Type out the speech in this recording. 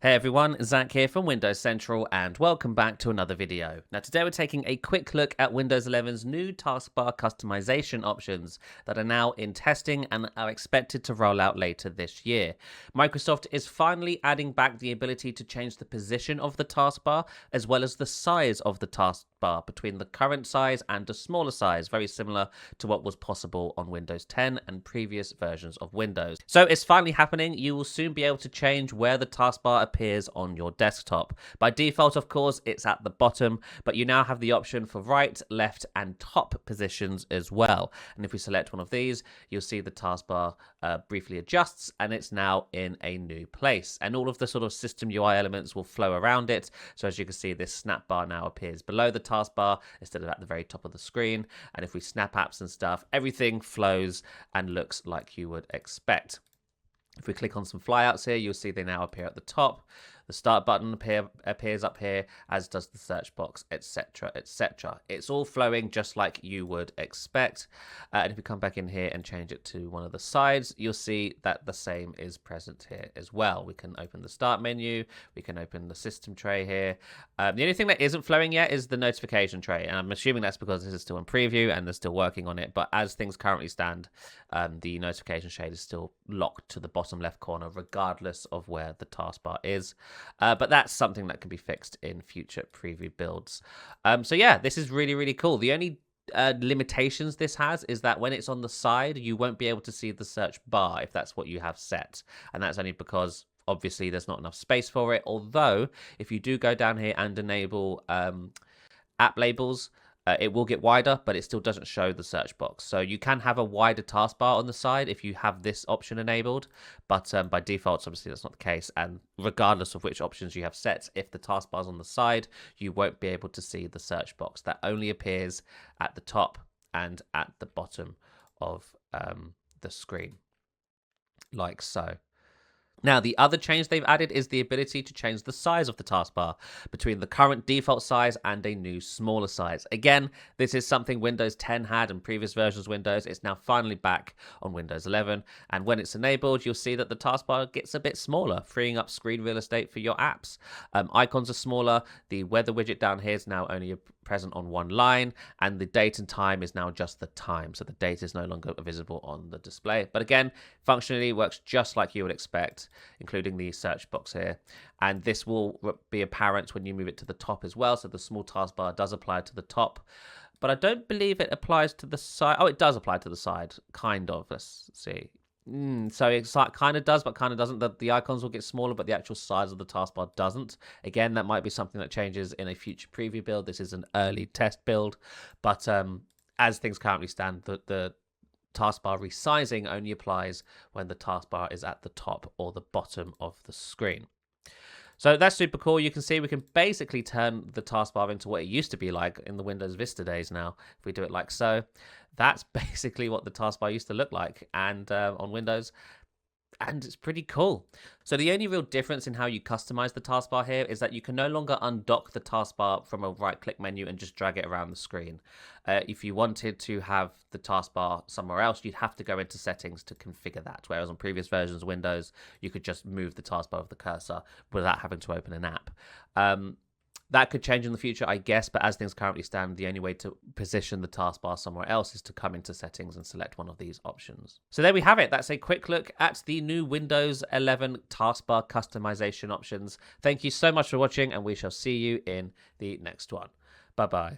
Hey everyone, Zach here from Windows Central and welcome back to another video. Now today we're taking a quick look at Windows 11's new taskbar customization options that are now in testing and are expected to roll out later this year. Microsoft is finally adding back the ability to change the position of the taskbar as well as the size of the taskbar between the current size and a smaller size, very similar to what was possible on Windows 10 and previous versions of Windows. So it's finally happening. You will soon be able to change where the taskbar appears on your desktop. By default, of course, it's at the bottom, but you now have the option for right, left, and top positions as well. And if we select one of these, you'll see the taskbar briefly adjusts and it's now in a new place. And all of the sort of system UI elements will flow around it. So as you can see, this snap bar now appears below the taskbar instead of at the very top of the screen. And if we snap apps and stuff, everything flows and looks like you would expect. If we click on some flyouts here, you'll see they now appear at the top. The start button appears up here, as does the search box, etc, etc. It's all flowing just like you would expect. And if we come back in here and change it to one of the sides, you'll see that the same is present here as well. We can open the start menu. We can open the system tray here. The only thing that isn't flowing yet is the notification tray. And I'm assuming that's because this is still in preview and they're still working on it. But as things currently stand, the notification shade is still locked to the bottom left corner, regardless of where the taskbar is. But that's something that can be fixed in future preview builds. So yeah, this is really, really cool. The only limitations this has is that when it's on the side, you won't be able to see the search bar if that's what you have set. And that's only because obviously there's not enough space for it. Although if you do go down here and enable app labels, it will get wider, but it still doesn't show the search box. So you can have a wider taskbar on the side if you have this option enabled, but by default, obviously that's not the case. And regardless of which options you have set, if the taskbar's on the side, you won't be able to see the search box. That only appears at the top and at the bottom of the screen, like so. Now, the other change they've added is the ability to change the size of the taskbar between the current default size and a new smaller size. Again, this is something Windows 10 had and previous versions of Windows. It's now finally back on Windows 11. And when it's enabled, you'll see that the taskbar gets a bit smaller, freeing up screen real estate for your apps. Icons are smaller. The weather widget down here is now only present on one line, and the date and time is now just the time. So the date is no longer visible on the display. But again, functionally works just like you would expect, including the search box here. And this will be apparent when you move it to the top as well. So the small taskbar does apply to the top, but I don't believe it applies to the side. Oh, it does apply to the side, kind of. Let's see. So it kind of does, but kind of doesn't. The icons will get smaller, but the actual size of the taskbar doesn't. Again, that might be something that changes in a future preview build. This is an early test build, but as things currently stand, the taskbar resizing only applies when the taskbar is at the top or the bottom of the screen. So that's super cool. You can see we can basically turn the taskbar into what it used to be like in the Windows Vista days now. If we do it like so, that's basically what the taskbar used to look like and on Windows. And it's pretty cool. So the only real difference in how you customize the taskbar here is that you can no longer undock the taskbar from a right-click menu and just drag it around the screen. If you wanted to have the taskbar somewhere else, you'd have to go into settings to configure that. Whereas on previous versions of Windows, you could just move the taskbar with the cursor without having to open an app. That could change in the future, I guess, but as things currently stand, the only way to position the taskbar somewhere else is to come into settings and select one of these options. So there we have it. That's a quick look at the new Windows 11 taskbar customization options. Thank you so much for watching, and we shall see you in the next one. Bye-bye.